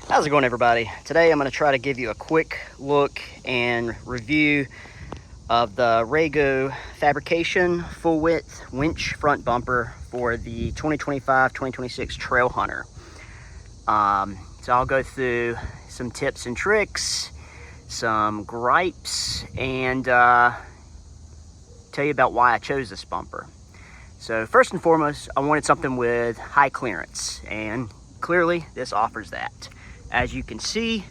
How's it going, everybody? Today I'm going to try to give you a quick look and review of the Rago Fabrication full width winch front bumper for the 2025-2026 Trailhunter. So I'll go through some tips and tricks, some gripes, and tell you about why I chose this bumper. So first and foremost, I wanted something with high clearance, and clearly this offers that. As you can see,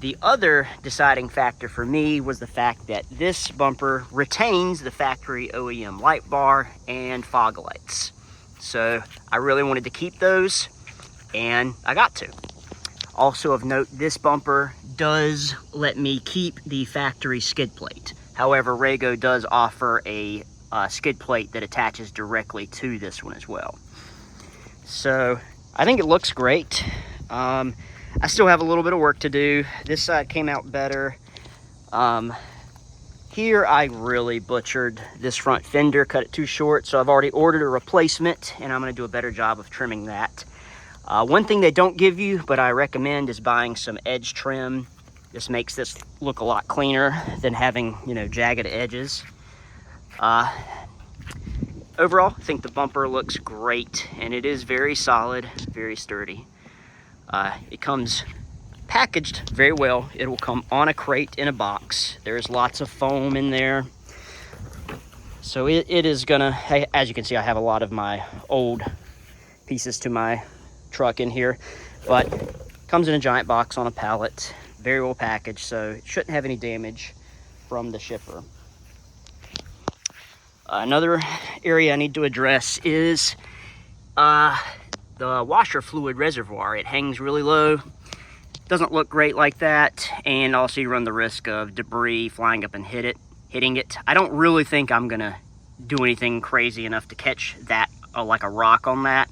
the other deciding factor for me was the fact that this bumper retains the factory OEM light bar and fog lights. So I really wanted to keep those, and I got to. Also of note, this bumper does let me keep the factory skid plate. However, Rago does offer a skid plate that attaches directly to this one as well. So I think it looks great. I still have a little bit of work to do. This side came out better. Here I really butchered this front fender, cut it too short, so I've already ordered a replacement, and I'm going to do a better job of trimming that. One thing they don't give you, but I recommend, is buying some edge trim. This makes this look a lot cleaner than having, jagged edges. Overall, I think the bumper looks great, and it is very solid, very sturdy. It comes packaged very well. It will come on a crate in a box. There's lots of foam in there. So it is gonna, as you can see, I have a lot of my old pieces to my truck in here, but comes in a giant box on a pallet, very well packaged, so it shouldn't have any damage from the shipper. Another area I need to address is the washer fluid reservoir. It hangs really low, doesn't look great like that, and also you run the risk of debris flying up and hitting it. I don't really think I'm gonna do anything crazy enough to catch that, like a rock on that,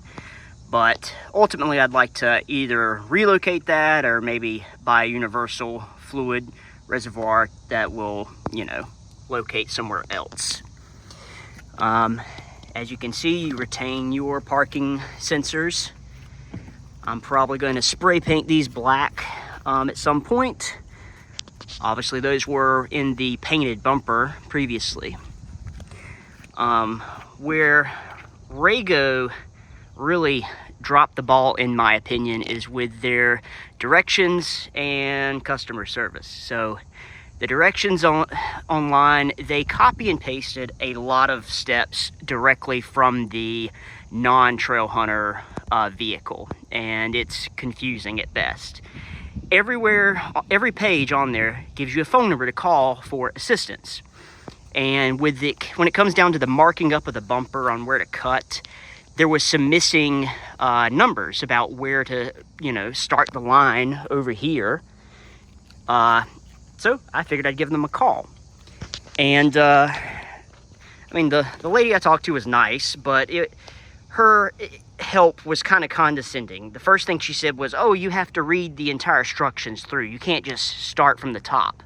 but ultimately I'd like to either relocate that or maybe buy a universal fluid reservoir that will, locate somewhere else. As you can see, you retain your parking sensors. I'm probably going to spray paint these black at some point. Obviously, those were in the painted bumper previously. Where Rago really dropped the ball, in my opinion, is with their directions and customer service. So the directions online, they copy and pasted a lot of steps directly from the non-Trailhunter vehicle, and it's confusing at best. Everywhere, every page on there gives you a phone number to call for assistance. And when it comes down to the marking up of the bumper on where to cut, there was some missing numbers about where to, start the line over here. So I figured I'd give them a call. And the lady I talked to was nice, but her help was kind of condescending. The first thing she said was, "Oh, you have to read the entire instructions through. You can't just start from the top."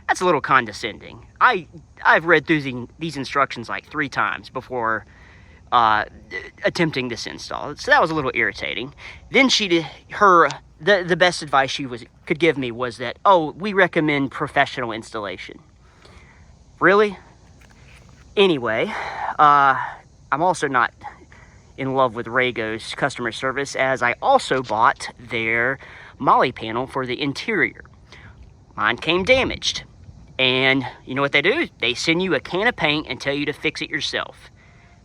That's a little condescending. I've read through these instructions like 3 times before attempting this install, so that was a little irritating. Then the best advice she could give me was that, "Oh, we recommend professional installation." Really? Anyway, I'm also not in love with Rago's customer service, as I also bought their molly panel for the interior. Mine came damaged, and you know what they do? They send you a can of paint and tell you to fix it yourself.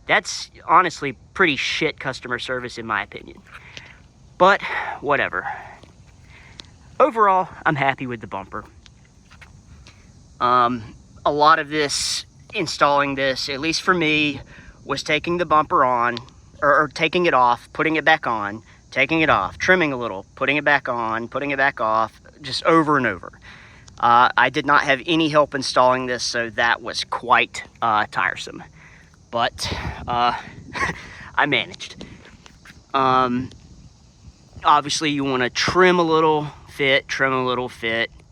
That's honestly pretty shit customer service, in my opinion. But whatever. Overall, I'm happy with the bumper. A lot of this, installing this, at least for me, was taking the bumper on, or taking it off, putting it back on, taking it off, trimming a little, putting it back on, putting it back off, just over and over. I did not have any help installing this, so that was quite tiresome. But I managed. Obviously, you want to trim a little fit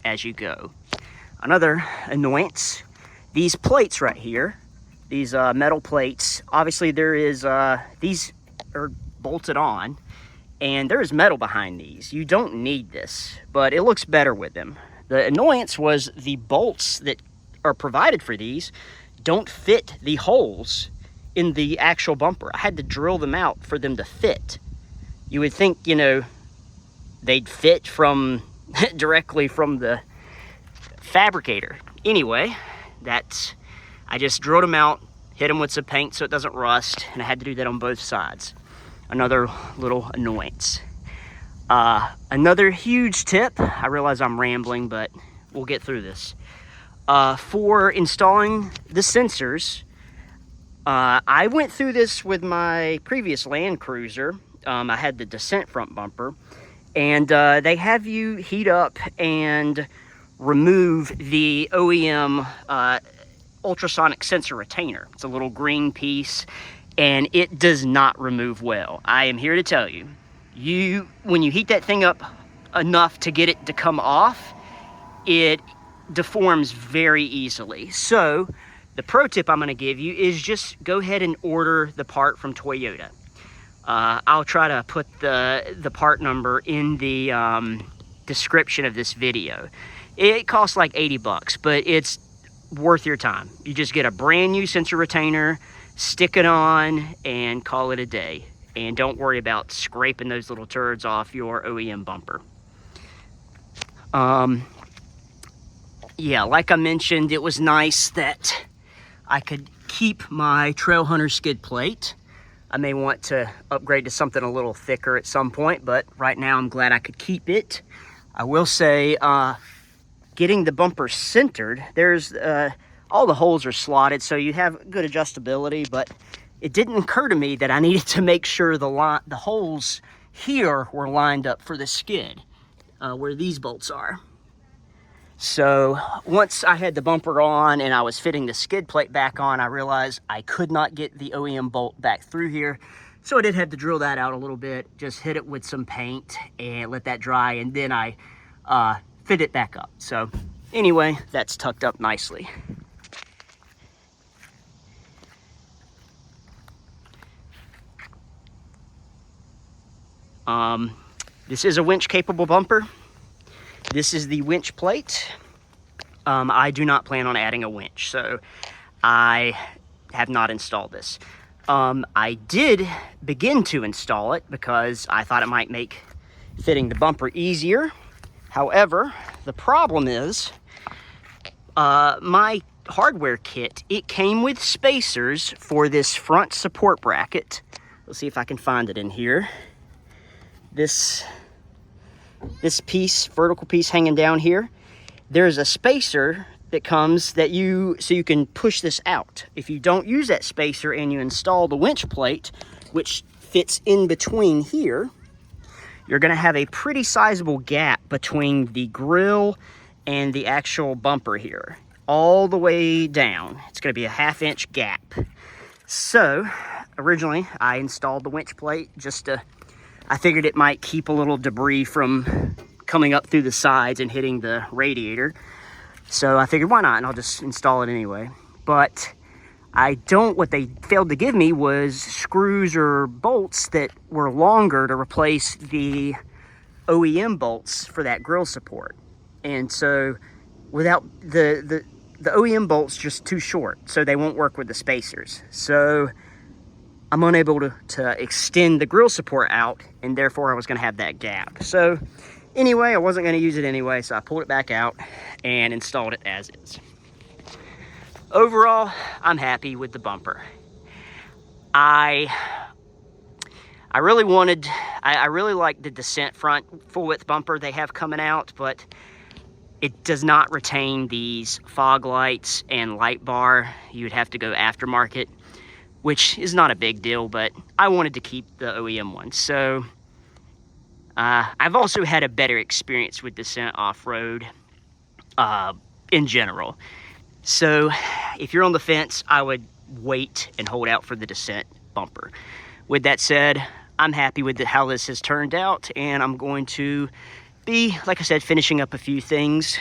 as you go. Another annoyance, these plates right here, these metal plates, obviously there is, these are bolted on, and there's metal behind these. You don't need this, but it looks better with them. The annoyance was the bolts that are provided for these don't fit the holes in the actual bumper. I had to drill them out for them to fit. You would think, you know, they'd fit from directly from the fabricator. Anyway, I just drilled them out, hit them with some paint so it doesn't rust, and I had to do that on both sides. Another little annoyance. Another huge tip, I realize I'm rambling, but we'll get through this. For installing the sensors, I went through this with my previous Land Cruiser. I had the Descent front bumper, and they have you heat up and remove the OEM ultrasonic sensor retainer. It's a little green piece, and it does not remove well. I am here to tell you, when you heat that thing up enough to get it to come off, it deforms very easily. So the pro tip I'm going to give you is just go ahead and order the part from Toyota. I'll try to put the part number in the description of this video. It costs like 80 bucks, but it's worth your time. You just get a brand new sensor retainer, stick it on, and call it a day. And don't worry about scraping those little turds off your OEM bumper. Yeah, like I mentioned, it was nice that I could keep my Trailhunter skid plate. I may want to upgrade to something a little thicker at some point, but right now I'm glad I could keep it. I will say, getting the bumper centered, there's all the holes are slotted, so you have good adjustability, but it didn't occur to me that I needed to make sure the holes here were lined up for the skid, where these bolts are. So once I had the bumper on and I was fitting the skid plate back on, I realized I could not get the OEM bolt back through here. So I did have to drill that out a little bit, just hit it with some paint and let that dry, and then I fit it back up. So anyway, that's tucked up nicely. This is a winch capable bumper. This is the winch plate. I do not plan on adding a winch, so I have not installed this. I did begin to install it because I thought it might make fitting the bumper easier. However, the problem is my hardware kit, it came with spacers for this front support bracket. Let's see if I can find it in here. This piece, vertical piece hanging down here, there's a spacer that comes so you can push this out. If you don't use that spacer and you install the winch plate, which fits in between here, you're gonna have a pretty sizable gap between the grill and the actual bumper here, all the way down. It's gonna be a 1/2 inch gap. So originally I installed the winch plate I figured it might keep a little debris from coming up through the sides and hitting the radiator. So I figured, why not? And I'll just install it anyway. But what they failed to give me was screws or bolts that were longer to replace the OEM bolts for that grill support. And so without the OEM bolts just too short, so they won't work with the spacers. So I'm unable to extend the grill support out, and therefore I was gonna have that gap. So anyway, I wasn't gonna use it anyway, so I pulled it back out and installed it as is. Overall, I'm happy with the bumper. I really like the Descent front full width bumper they have coming out, but it does not retain these fog lights and light bar. You would have to go aftermarket, which is not a big deal, but I wanted to keep the OEM one. So I've also had a better experience with Descent off-road in general. So if you're on the fence, I would wait and hold out for the Descent bumper. With that said, I'm happy with how this has turned out, and I'm going to be, like I said, finishing up a few things,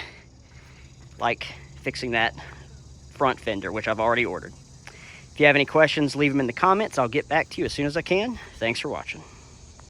like fixing that front fender, which I've already ordered. If you have any questions, leave them in the comments. I'll get back to you as soon as I can. Thanks for watching.